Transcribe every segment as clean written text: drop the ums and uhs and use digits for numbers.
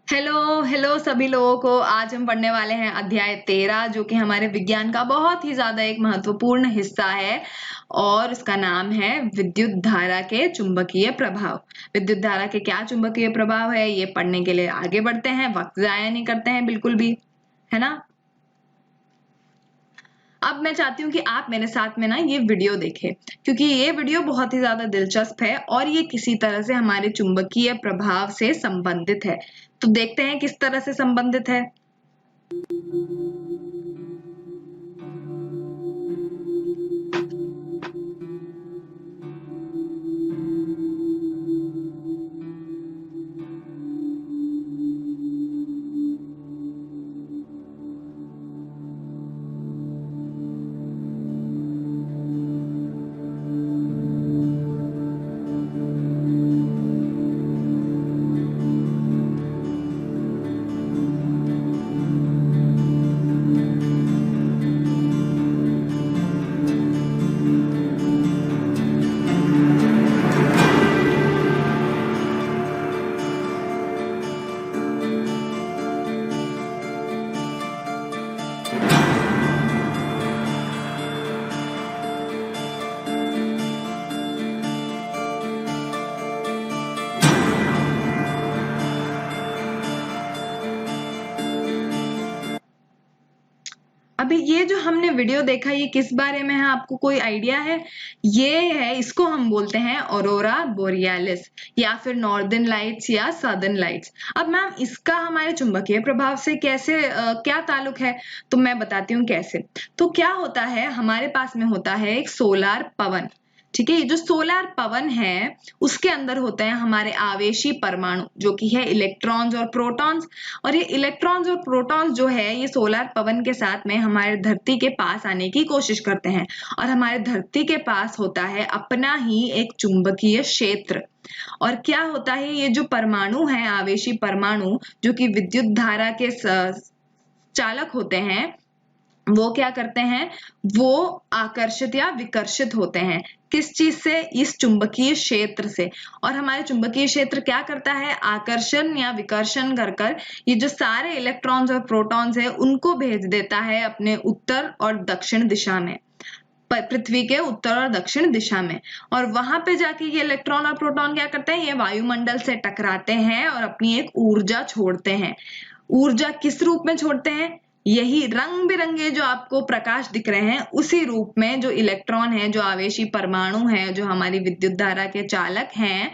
Hello hello सभी लोगों को। आज हम पढ़ने वाले हैं अध्याय 13 जो कि हमारे विज्ञान का बहुत ही ज्यादा एक महत्वपूर्ण हिस्सा है और उसका नाम है विद्युत धारा के चुंबकीय प्रभाव। विद्युत धारा के क्या चुंबकीय प्रभाव है ये पढ़ने के लिए आगे बढ़ते हैं, वक्त जाया नहीं करते हैं बिल्कुल भी, है ना। अब मैं चाहती हूँ कि आप मेरे साथ में ना ये वीडियो देखें क्योंकि ये वीडियो बहुत ही ज्यादा दिलचस्प है और ये किसी तरह से हमारे चुंबकीय प्रभाव से संबंधित है। तो देखते हैं किस तरह से संबंधित है। अभी ये जो हमने वीडियो देखा ये किस बारे में है, आपको कोई आइडिया है? ये है, इसको हम बोलते हैं ऑरोरा बोरियालिस या फिर नॉर्दर्न लाइट्स या सदर्न लाइट्स। अब मैम इसका हमारे चुंबकीय प्रभाव से कैसे क्या ताल्लुक है, तो मैं बताती हूँ कैसे। तो क्या होता है, हमारे पास में होता है एक सोलार पवन। ठीक है, ये जो सोलार पवन है उसके अंदर होते हैं हमारे आवेशी परमाणु जो कि है इलेक्ट्रॉन्स और प्रोटॉन्स। और ये इलेक्ट्रॉन्स और प्रोटॉन्स जो है ये सोलार पवन के साथ में हमारे धरती के पास आने की कोशिश करते हैं और हमारे धरती के पास होता है अपना ही एक चुंबकीय क्षेत्र। और क्या होता है, ये जो परमाणु है आवेशी परमाणु जो कि विद्युत धारा के चालक होते हैं, वो क्या करते हैं, वो आकर्षित या विकर्षित होते हैं किस चीज से, इस चुंबकीय क्षेत्र से। और हमारे चुंबकीय क्षेत्र क्या करता है, आकर्षण या विकर्षण कर कर ये जो सारे इलेक्ट्रॉन्स और प्रोटॉन्स है उनको भेज देता है अपने उत्तर और दक्षिण दिशा में, पृथ्वी के उत्तर और दक्षिण दिशा में। और वहां पे जाके ये इलेक्ट्रॉन और प्रोटॉन क्या करते हैं, ये वायुमंडल से टकराते हैं और अपनी एक ऊर्जा छोड़ते हैं। ऊर्जा किस रूप में छोड़ते हैं, यही रंग बिरंगे जो आपको प्रकाश दिख रहे हैं उसी रूप में। जो इलेक्ट्रॉन है, जो आवेशी परमाणु है, जो हमारी विद्युत धारा के चालक हैं,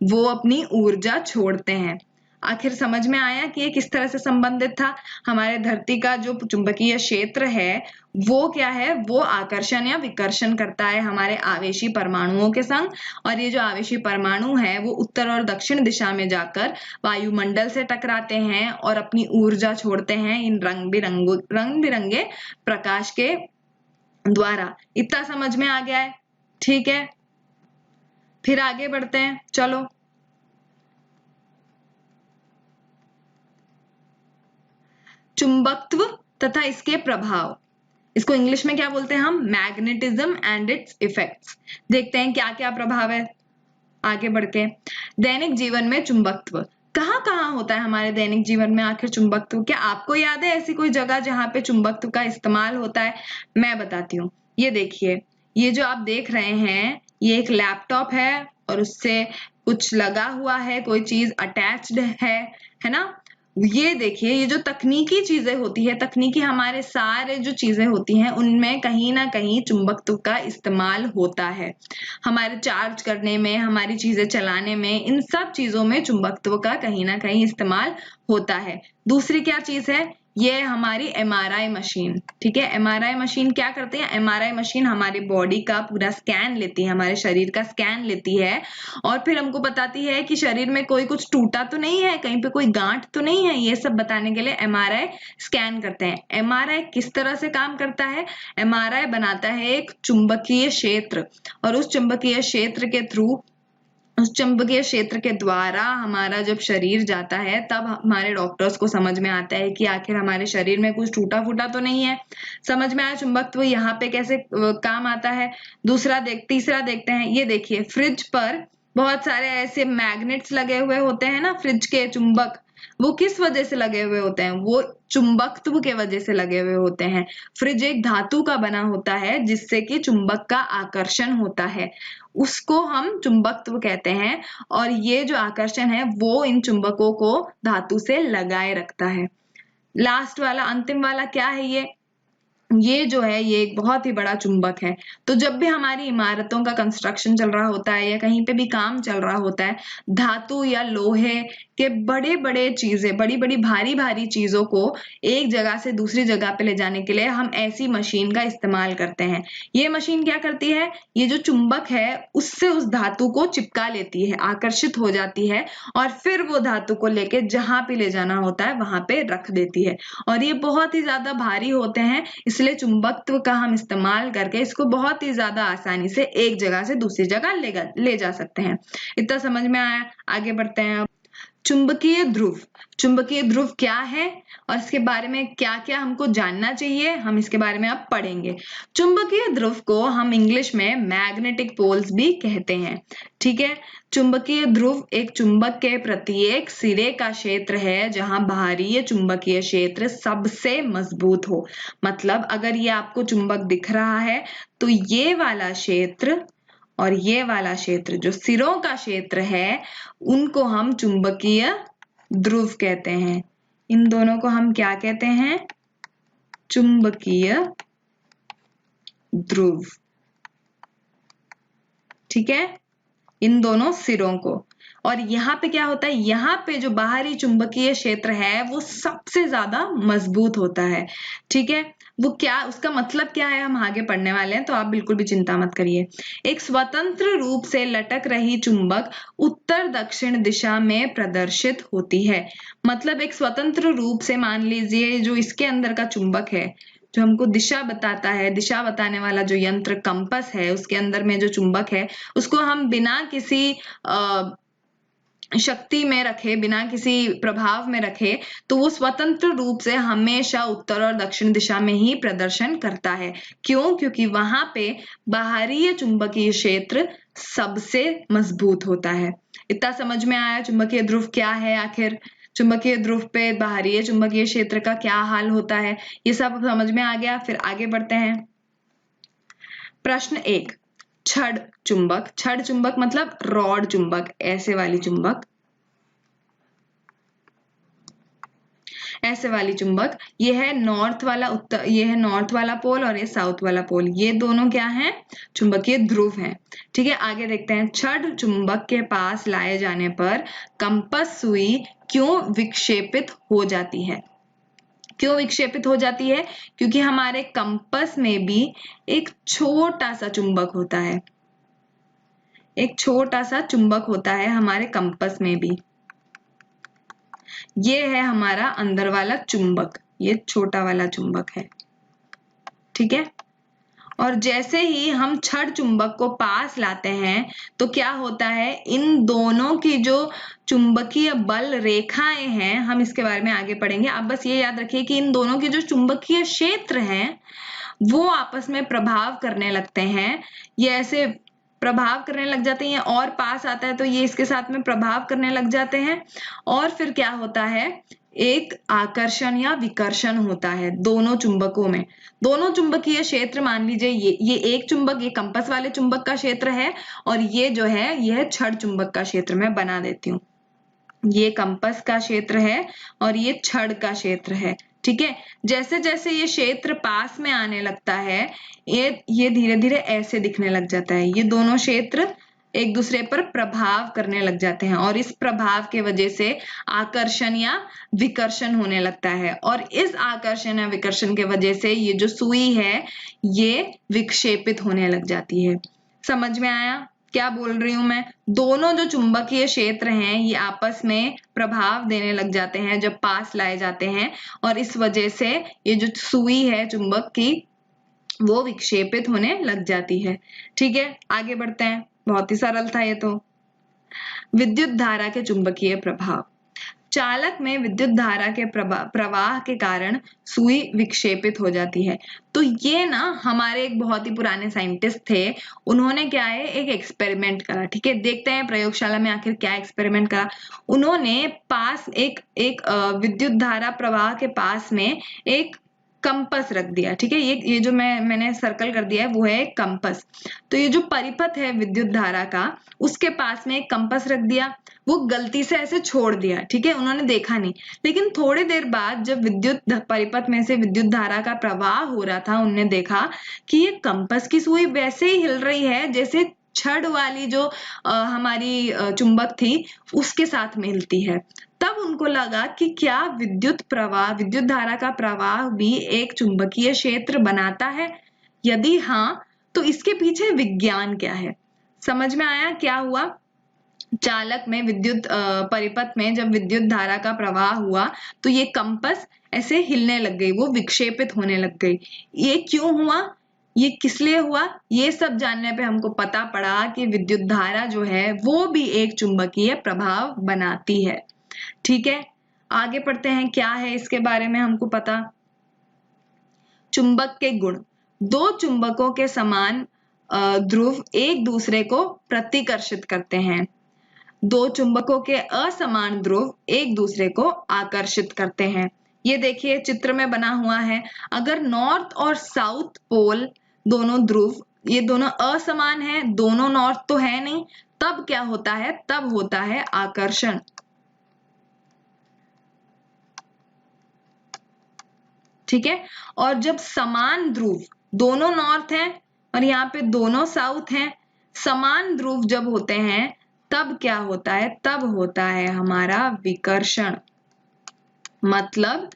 वो अपनी ऊर्जा छोड़ते हैं। आखिर समझ में आया कि ये किस तरह से संबंधित था। हमारे धरती का जो चुंबकीय क्षेत्र है वो क्या है, वो आकर्षण या विकर्षण करता है हमारे आवेशी परमाणुओं के संग। और ये जो आवेशी परमाणु है वो उत्तर और दक्षिण दिशा में जाकर वायुमंडल से टकराते हैं और अपनी ऊर्जा छोड़ते हैं इन रंग बिरंगे प्रकाश के द्वारा। इतना समझ में आ गया है? ठीक है, फिर आगे बढ़ते हैं, चलो। चुंबकत्व तथा इसके प्रभाव, इसको इंग्लिश में क्या बोलते हैं हम, मैग्नेटिज्म एंड इट्स इफेक्ट्स। देखते हैं क्या क्या प्रभाव है आगे बढ़ के। दैनिक जीवन में चुंबकत्व कहाँ कहाँ होता है हमारे दैनिक जीवन में आखिर चुंबकत्व? क्या आपको याद है ऐसी कोई जगह जहां पे चुंबकत्व का इस्तेमाल होता है? मैं बताती हूँ। ये देखिए, ये जो आप देख रहे हैं ये एक लैपटॉप है और उससे कुछ लगा हुआ है, कोई चीज अटैच्ड है ना। ये देखिए, ये जो तकनीकी चीजें होती है, तकनीकी हमारे सारे जो चीजें होती हैं उनमें कहीं ना कहीं चुंबकत्व का इस्तेमाल होता है। हमारे चार्ज करने में, हमारी चीजें चलाने में, इन सब चीजों में चुंबकत्व का कहीं ना कहीं इस्तेमाल होता है। दूसरी क्या चीज है, ये हमारी एमआरआई मशीन। ठीक है, एमआरआई मशीन क्या करते हैं, एमआरआई मशीन हमारी बॉडी का पूरा स्कैन लेती है, हमारे शरीर का स्कैन लेती है और फिर हमको बताती है कि शरीर में कोई कुछ टूटा तो नहीं है, कहीं पे कोई गांठ तो नहीं है। ये सब बताने के लिए एमआरआई स्कैन करते हैं। एमआरआई किस तरह से काम करता है, एमआरआई बनाता है एक चुंबकीय क्षेत्र और उस चुंबकीय क्षेत्र के थ्रू, उस चुंबकीय क्षेत्र के द्वारा हमारा जब शरीर जाता है तब हमारे डॉक्टर्स को समझ में आता है कि आखिर हमारे शरीर में कुछ टूटा फूटा तो नहीं है। समझ में आया चुंबकत्व यहाँ पे कैसे काम आता है। तीसरा देखते हैं। ये देखिए, फ्रिज पर बहुत सारे ऐसे मैग्नेट्स लगे हुए होते हैं ना, फ्रिज के चुंबक, वो किस वजह से लगे हुए होते हैं? वो चुंबकत्व के वजह से लगे हुए होते हैं। फ्रिज एक धातु का बना होता है जिससे कि चुंबक का आकर्षण होता है, उसको हम चुंबकत्व कहते हैं। और ये जो आकर्षण है वो इन चुंबकों को धातु से लगाए रखता है। लास्ट वाला, अंतिम वाला क्या है? ये जो है ये एक बहुत ही बड़ा चुंबक है। तो जब भी हमारी इमारतों का कंस्ट्रक्शन चल रहा होता है या कहीं पे भी काम चल रहा होता है, धातु या लोहे के बड़े बड़े चीजें, बड़ी बड़ी भारी भारी चीजों को एक जगह से दूसरी जगह पे ले जाने के लिए हम ऐसी मशीन का इस्तेमाल करते हैं। ये मशीन क्या करती है? ये जो चुंबक है उससे उस धातु को चिपका लेती है, आकर्षित हो जाती है और फिर वो धातु को लेके जहां पे ले जाना होता है वहां पे रख देती है। और ये बहुत ही ज्यादा भारी होते हैं, इसलिए चुंबकत्व का हम इस्तेमाल करके इसको बहुत ही ज्यादा आसानी से एक जगह से दूसरी जगह ले जा सकते हैं। इतना समझ में आया? आगे बढ़ते हैं। चुंबकीय ध्रुव। चुंबकीय ध्रुव क्या है और इसके बारे में क्या क्या हमको जानना चाहिए, हम इसके बारे में अब पढ़ेंगे। चुंबकीय ध्रुव को हम इंग्लिश में मैग्नेटिक पोल्स भी कहते हैं। ठीक है, चुंबकीय ध्रुव एक चुंबक के प्रत्येक सिरे का क्षेत्र है जहां बाहरी चुंबकीय क्षेत्र सबसे मजबूत हो। मतलब अगर ये आपको चुंबक दिख रहा है तो ये वाला क्षेत्र और ये वाला क्षेत्र जो सिरों का क्षेत्र है उनको हम चुंबकीय ध्रुव कहते हैं। इन दोनों को हम क्या कहते हैं? चुंबकीय ध्रुव। ठीक है, इन दोनों सिरों को। और यहाँ पे क्या होता है? यहाँ पे जो बाहरी चुंबकीय क्षेत्र है वो सबसे ज्यादा मजबूत होता है। ठीक है, वो क्या, उसका मतलब क्या है हम आगे पढ़ने वाले हैं, तो आप बिल्कुल भी चिंता मत करिए। एक स्वतंत्र रूप से लटक रही चुंबक उत्तर दक्षिण दिशा में प्रदर्शित होती है। मतलब एक स्वतंत्र रूप से, मान लीजिए जो इसके अंदर का चुंबक है जो हमको दिशा बताता है, दिशा बताने वाला जो यंत्र कंपास है, उसके अंदर में जो चुंबक है उसको हम बिना किसी शक्ति में रखे, बिना किसी प्रभाव में रखे, तो वो स्वतंत्र रूप से हमेशा उत्तर और दक्षिण दिशा में ही प्रदर्शन करता है। क्यों? क्योंकि वहां पे बाहरी चुंबकीय क्षेत्र सबसे मजबूत होता है। इतना समझ में आया चुंबकीय ध्रुव क्या है आखिर? चुंबकीय ध्रुव पे बाहरी चुंबकीय क्षेत्र का क्या हाल होता है, ये सब समझ में आ गया। फिर आगे बढ़ते हैं। प्रश्न 1, छड़ चुंबक। छड़ चुंबक मतलब रॉड चुंबक, ऐसे वाली चुंबक, ऐसे वाली चुंबक। ये है नॉर्थ वाला उत्तर, ये है नॉर्थ वाला पोल और ये साउथ वाला पोल, ये दोनों क्या हैं? चुंबकीय ध्रुव हैं। ठीक है, आगे देखते हैं। छड़ चुंबक के पास लाए जाने पर कंपास सुई क्यों विक्षेपित हो जाती है? क्यों विक्षेपित हो जाती है? क्योंकि हमारे कंपास में भी एक छोटा सा चुंबक होता है, एक छोटा सा चुंबक होता है हमारे कंपास में भी। ये है हमारा अंदर वाला चुंबक, ये छोटा वाला चुंबक है। ठीक है, और जैसे ही हम छड़ चुंबक को पास लाते हैं तो क्या होता है? इन दोनों की जो चुंबकीय बल रेखाएं हैं, हम इसके बारे में आगे पढ़ेंगे। आप बस ये याद रखिए कि इन दोनों के जो चुंबकीय क्षेत्र हैं वो आपस में प्रभाव करने लगते हैं। ये ऐसे प्रभाव करने लग जाते हैं, और पास आता है तो ये इसके साथ में प्रभाव करने लग जाते हैं। और फिर क्या होता है? एक आकर्षण या विकर्षण होता है दोनों चुंबकों में। दोनों चुंबकीय क्षेत्र, मान लीजिए ये एक चुंबक, ये कंपास वाले चुंबक का क्षेत्र है और ये जो है यह छड़ चुंबक का क्षेत्र मैं बना देती हूँ। ये कंपास का क्षेत्र है और ये छड़ का क्षेत्र है। ठीक है, जैसे जैसे ये क्षेत्र पास में आने लगता है ये धीरे धीरे ऐसे दिखने लग जाता है। ये दोनों क्षेत्र एक दूसरे पर प्रभाव करने लग जाते हैं और इस प्रभाव के वजह से आकर्षण या विकर्षण होने लगता है। और इस आकर्षण या विकर्षण के वजह से ये जो सुई है ये विक्षेपित होने लग जाती है। समझ में आया क्या बोल रही हूं मैं? दोनों जो चुंबकीय क्षेत्र हैं ये आपस में प्रभाव देने लग जाते हैं जब पास लाए जाते हैं, और इस वजह से ये जो सुई है चुंबक की वो विक्षेपित होने लग जाती है। ठीक है, आगे बढ़ते हैं। बहुत ही सरल था ये तो। विद्युत धारा के चुंबकीय प्रभाव। चालक में विद्युत धारा के प्रवाह के कारण सुई विक्षेपित हो जाती है। तो ये ना हमारे एक बहुत ही पुराने साइंटिस्ट थे, उन्होंने क्या है एक एक्सपेरिमेंट करा। ठीक है, देखते हैं प्रयोगशाला में आखिर क्या एक्सपेरिमेंट करा। उन्होंने पास एक विद्युत धारा प्रवाह के पास में एक कंपस रख दिया। ठीक है, ये जो मैंने सर्कल कर दिया है वो है एक कंपस। तो ये जो परिपथ है विद्युत धारा का, उसके पास में एक कंपस रख दिया, वो गलती से ऐसे छोड़ दिया। ठीक है, उन्होंने देखा नहीं, लेकिन थोड़ी देर बाद जब विद्युत परिपथ में से विद्युत धारा का प्रवाह हो रहा था, उन्होंने देखा कि ये कंपस की सुई वैसे ही हिल रही है जैसे छड़ वाली जो हमारी चुंबक थी उसके साथ मिलती है। तब उनको लगा कि क्या विद्युत धारा का प्रवाह भी एक चुंबकीय क्षेत्र बनाता है? यदि हाँ, तो इसके पीछे विज्ञान क्या है? समझ में आया क्या हुआ? चालक में विद्युत परिपथ में जब विद्युत धारा का प्रवाह हुआ तो ये कंपस ऐसे हिलने लग गई, वो विक्षेपित होने लग गई। ये क्यों हुआ? ये किस लिए हुआ? ये सब जानने पे हमको पता पड़ा कि विद्युत धारा जो है वो भी एक चुंबकीय प्रभाव बनाती है। ठीक है, आगे पढ़ते हैं क्या है इसके बारे में हमको पता। चुंबक के गुण। दो चुंबकों के समान ध्रुव एक दूसरे को प्रतिकर्षित करते हैं। दो चुंबकों के असमान ध्रुव एक दूसरे को आकर्षित करते हैं। ये देखिए चित्र में बना हुआ है। अगर नॉर्थ और साउथ पोल दोनों ध्रुव ये दोनों असमान है, दोनों नॉर्थ तो है नहीं, तब क्या होता है? तब होता है आकर्षण। ठीक है, और जब समान ध्रुव दोनों नॉर्थ हैं और यहाँ पे दोनों साउथ हैं, समान ध्रुव जब होते हैं तब क्या होता है? तब होता है हमारा विकर्षण। मतलब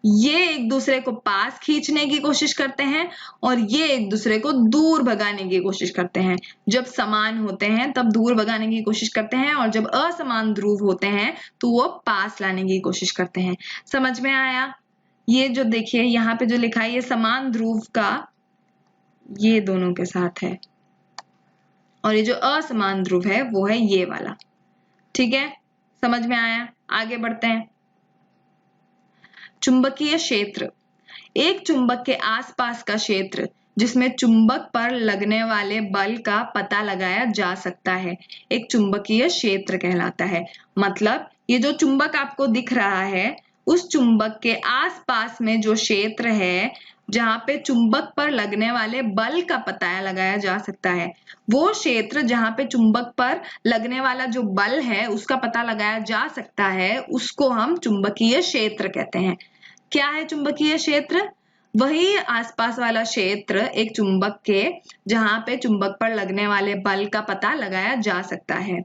ये एक दूसरे को पास खींचने की कोशिश करते हैं और ये एक दूसरे को दूर भगाने की कोशिश करते हैं। जब समान होते हैं तब दूर भगाने की कोशिश करते हैं और जब असमान ध्रुव होते हैं तो वो पास लाने की कोशिश करते हैं। समझ में आया? ये जो देखिए यहाँ पे जो लिखा है ये समान ध्रुव का ये दोनों के साथ है और ये जो असमान ध्रुव है वो है ये वाला। ठीक है, समझ में आया? आगे बढ़ते हैं। चुंबकीय क्षेत्र। एक चुंबक के आसपास का क्षेत्र जिसमें चुंबक पर लगने वाले बल का पता लगाया जा सकता है, एक चुंबकीय क्षेत्र कहलाता है। मतलब ये जो चुंबक आपको दिख रहा है, उस चुंबक के आसपास में जो क्षेत्र है जहां पे चुंबक पर लगने वाले बल का पता लगाया जा सकता है, वो क्षेत्र जहां पे चुंबक पर लगने वाला जो बल है उसका पता लगाया जा सकता है, उसको हम चुंबकीय क्षेत्र कहते हैं। क्या है चुंबकीय क्षेत्र? वही आसपास वाला क्षेत्र एक चुंबक के जहां पे चुंबक पर लगने वाले बल का पता लगाया जा सकता है।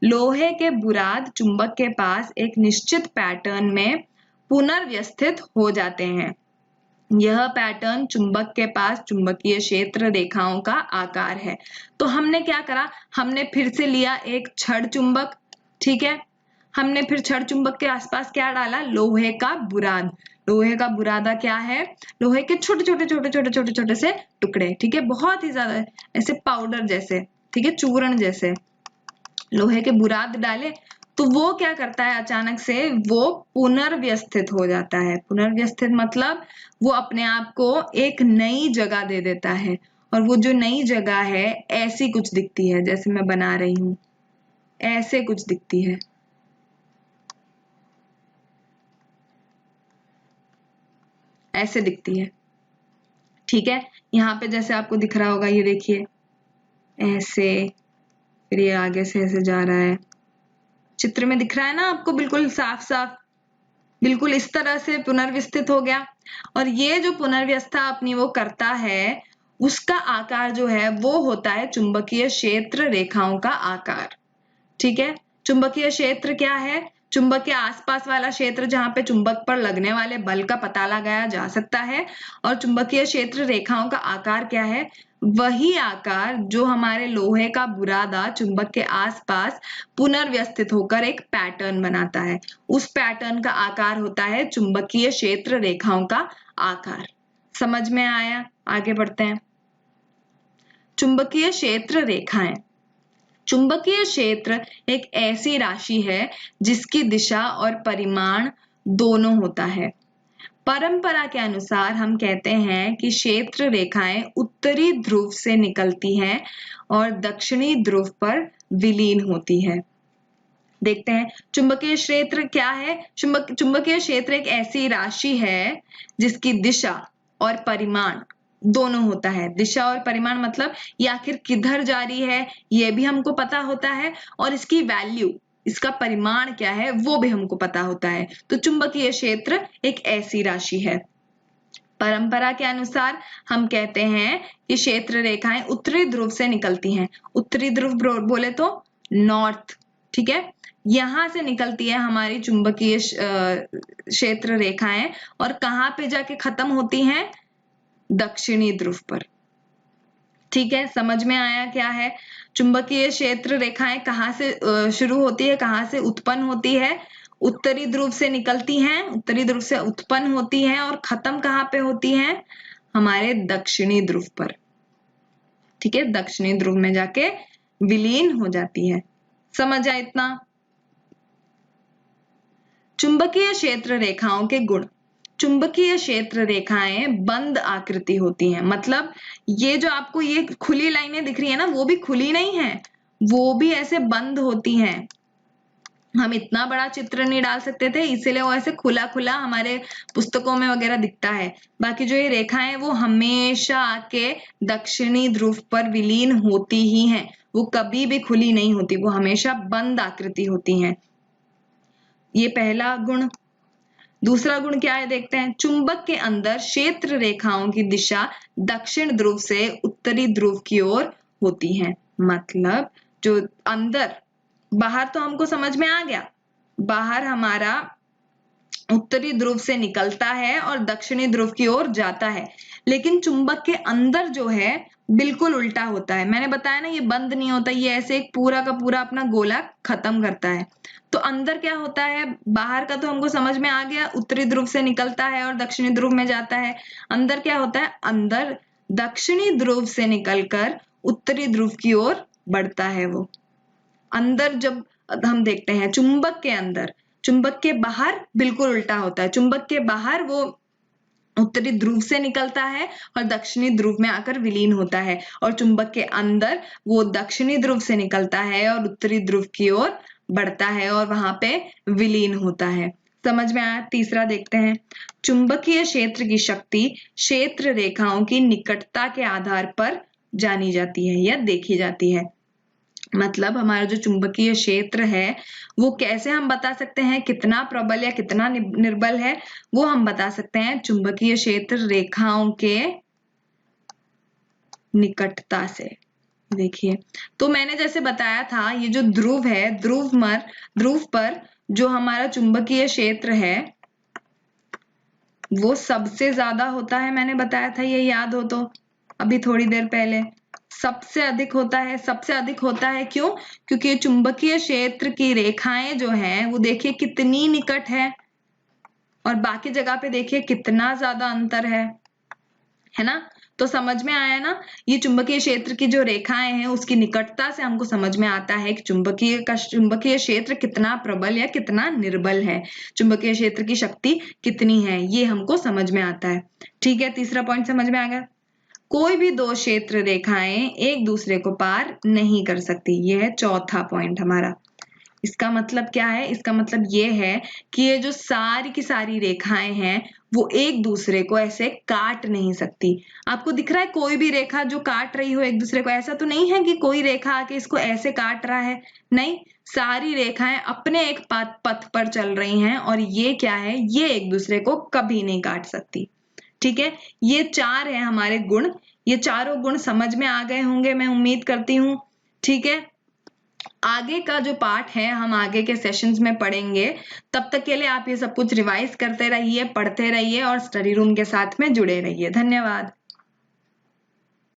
लोहे के बुराद चुंबक के पास एक निश्चित पैटर्न में पुनर्व्यवस्थित हो जाते हैं। यह पैटर्न चुंबक के पास चुंबकीय क्षेत्र रेखाओं का आकार है। तो हमने क्या करा? हमने फिर से लिया एक छड़ चुंबक। ठीक है, हमने फिर छड़ चुंबक के आसपास क्या डाला? लोहे का बुराद। लोहे का बुरादा क्या है? लोहे के छोटे छोटे छोटे छोटे छोटे छोटे से टुकड़े। ठीक है, बहुत ही ज्यादा ऐसे पाउडर जैसे, ठीक है, चूर्ण जैसे लोहे के बुराद डाले तो वो क्या करता है? अचानक से वो पुनर्व्यवस्थित हो जाता है। पुनर्व्यवस्थित मतलब वो अपने आप को एक नई जगह दे देता है और वो जो नई जगह है ऐसी कुछ दिखती है, जैसे मैं बना रही हूं, ऐसे कुछ दिखती है। ऐसे दिखती है। ठीक है, यहाँ पे जैसे आपको दिख रहा होगा, ये देखिए ऐसे, फिर ये आगे से ऐसे जा रहा है। चित्र में दिख रहा है ना आपको, बिल्कुल साफ साफ, बिल्कुल इस तरह से पुनर्व्यवस्थित हो गया। और ये जो पुनर्व्यवस्था अपनी वो करता है, उसका आकार जो है वो होता है चुंबकीय क्षेत्र रेखाओं का आकार। ठीक है, चुंबकीय क्षेत्र क्या है? चुंबक के आसपास वाला क्षेत्र जहां पे चुंबक पर लगने वाले बल का पता लगाया जा सकता है। और चुंबकीय क्षेत्र रेखाओं का आकार क्या है? वही आकार जो हमारे लोहे का बुरादा चुंबक के आसपास पुनर्व्यवस्थित होकर एक पैटर्न बनाता है, उस पैटर्न का आकार होता है चुंबकीय क्षेत्र रेखाओं का आकार। समझ में आया? आगे बढ़ते हैं। चुंबकीय क्षेत्र रेखाएं। चुंबकीय क्षेत्र एक ऐसी राशि है जिसकी दिशा और परिमाण दोनों होता है। परंपरा के अनुसार हम कहते हैं कि क्षेत्र रेखाएं उत्तरी ध्रुव से निकलती हैं और दक्षिणी ध्रुव पर विलीन होती है। देखते हैं चुंबकीय क्षेत्र क्या है। चुंबकीय क्षेत्र एक ऐसी राशि है जिसकी दिशा और परिमाण दोनों होता है। दिशा और परिमाण मतलब ये आखिर किधर जा रही है ये भी हमको पता होता है, और इसकी वैल्यू, इसका परिमाण क्या है वो भी हमको पता होता है। तो चुंबकीय क्षेत्र एक ऐसी राशि है। परंपरा के अनुसार हम कहते हैं कि क्षेत्र रेखाएं उत्तरी ध्रुव से निकलती हैं। उत्तरी ध्रुव बोले तो नॉर्थ, ठीक है, यहां से निकलती है हमारी चुंबकीय क्षेत्र रेखाएं, और कहां पे जाके खत्म होती हैं? दक्षिणी ध्रुव पर। ठीक है, समझ में आया क्या है? चुंबकीय क्षेत्र रेखाएं कहां से शुरू होती है, कहां से उत्पन्न होती है? उत्तरी ध्रुव से निकलती हैं, उत्तरी ध्रुव से उत्पन्न होती हैं, और खत्म कहां पे होती हैं? हमारे दक्षिणी ध्रुव पर। ठीक है, दक्षिणी ध्रुव में जाके विलीन हो जाती है। समझ आया इतना? चुंबकीय क्षेत्र रेखाओं के गुण। चुंबकीय क्षेत्र रेखाएं बंद आकृति होती हैं, मतलब ये जो आपको ये खुली लाइनें दिख रही है ना, वो भी खुली नहीं है, वो भी ऐसे बंद होती हैं। हम इतना बड़ा चित्र नहीं डाल सकते थे, इसीलिए वो ऐसे खुला खुला हमारे पुस्तकों में वगैरह दिखता है। बाकी जो ये रेखाएं हैं वो हमेशा आके दक्षिणी ध्रुव पर विलीन होती ही हैं, वो कभी भी खुली नहीं होती, वो हमेशा बंद आकृति होती हैं। ये पहला गुण। दूसरा गुण क्या है देखते हैं। चुंबक के अंदर क्षेत्र रेखाओं की दिशा दक्षिण ध्रुव से उत्तरी ध्रुव की ओर होती है। मतलब जो अंदर, बाहर तो हमको समझ में आ गया, बाहर हमारा उत्तरी ध्रुव से निकलता है और दक्षिणी ध्रुव की ओर जाता है, लेकिन चुंबक के अंदर जो है बिल्कुल उल्टा होता है। मैंने बताया ना, ये बंद नहीं होता, ये ऐसे एक पूरा का पूरा अपना गोला खत्म करता है। तो अंदर क्या होता है, बाहर का तो हमको समझ में आ गया, उत्तरी ध्रुव से निकलता है और दक्षिणी ध्रुव में जाता है। अंदर क्या होता है, अंदर दक्षिणी ध्रुव से निकलकर उत्तरी ध्रुव की ओर बढ़ता है। वो अंदर जब हम देखते हैं चुंबक के अंदर, चुंबक के बाहर बिल्कुल उल्टा होता है। चुंबक के बाहर वो उत्तरी ध्रुव से निकलता है और दक्षिणी ध्रुव में आकर विलीन होता है, और चुंबक के अंदर वो दक्षिणी ध्रुव से निकलता है और उत्तरी ध्रुव की ओर बढ़ता है और वहां पे विलीन होता है। समझ में आया? तीसरा देखते हैं। चुंबकीय क्षेत्र की शक्ति क्षेत्र रेखाओं की निकटता के आधार पर जानी जाती है या देखी जाती है। मतलब हमारा जो चुंबकीय क्षेत्र है वो कैसे हम बता सकते हैं कितना प्रबल या कितना निर्बल है, वो हम बता सकते हैं चुंबकीय क्षेत्र रेखाओं के निकटता से। देखिए, तो मैंने जैसे बताया था, ये जो ध्रुव है, ध्रुव पर जो हमारा चुंबकीय क्षेत्र है वो सबसे ज्यादा होता है। मैंने बताया था, ये याद हो तो अभी थोड़ी देर पहले, सबसे अधिक होता है। सबसे अधिक होता है क्यों? क्योंकि चुंबकीय क्षेत्र की रेखाएं जो हैं वो देखिए कितनी निकट है, और बाकी जगह पे देखिए कितना ज्यादा अंतर है ना? तो समझ में आया ना, ये चुंबकीय क्षेत्र की जो रेखाएं हैं उसकी निकटता से हमको समझ में आता है कि चुंबकीय क्षेत्र कितना प्रबल या कितना निर्बल है, चुंबकीय क्षेत्र की शक्ति कितनी है, ये हमको समझ में आता है। ठीक है, तीसरा पॉइंट समझ में आ गया। कोई भी दो क्षेत्र रेखाएं एक दूसरे को पार नहीं कर सकती, यह है चौथा पॉइंट हमारा। इसका मतलब क्या है? इसका मतलब ये है कि ये जो सारी की सारी रेखाएं हैं वो एक दूसरे को ऐसे काट नहीं सकती। आपको दिख रहा है कोई भी रेखा जो काट रही हो एक दूसरे को? ऐसा तो नहीं है कि कोई रेखा आके इसको ऐसे काट रहा है, नहीं, सारी रेखाएं अपने एक पथ पर चल रही हैं, और ये क्या है, ये एक दूसरे को कभी नहीं काट सकती। ठीक है, ये चार है हमारे गुण। ये चारों गुण समझ में आ गए होंगे, मैं उम्मीद करती हूँ। ठीक है, आगे का जो पार्ट है हम आगे के सेशंस में पढ़ेंगे। तब तक के लिए आप ये सब कुछ रिवाइज करते रहिए, पढ़ते रहिए और स्टडी रूम के साथ में जुड़े रहिए। धन्यवाद।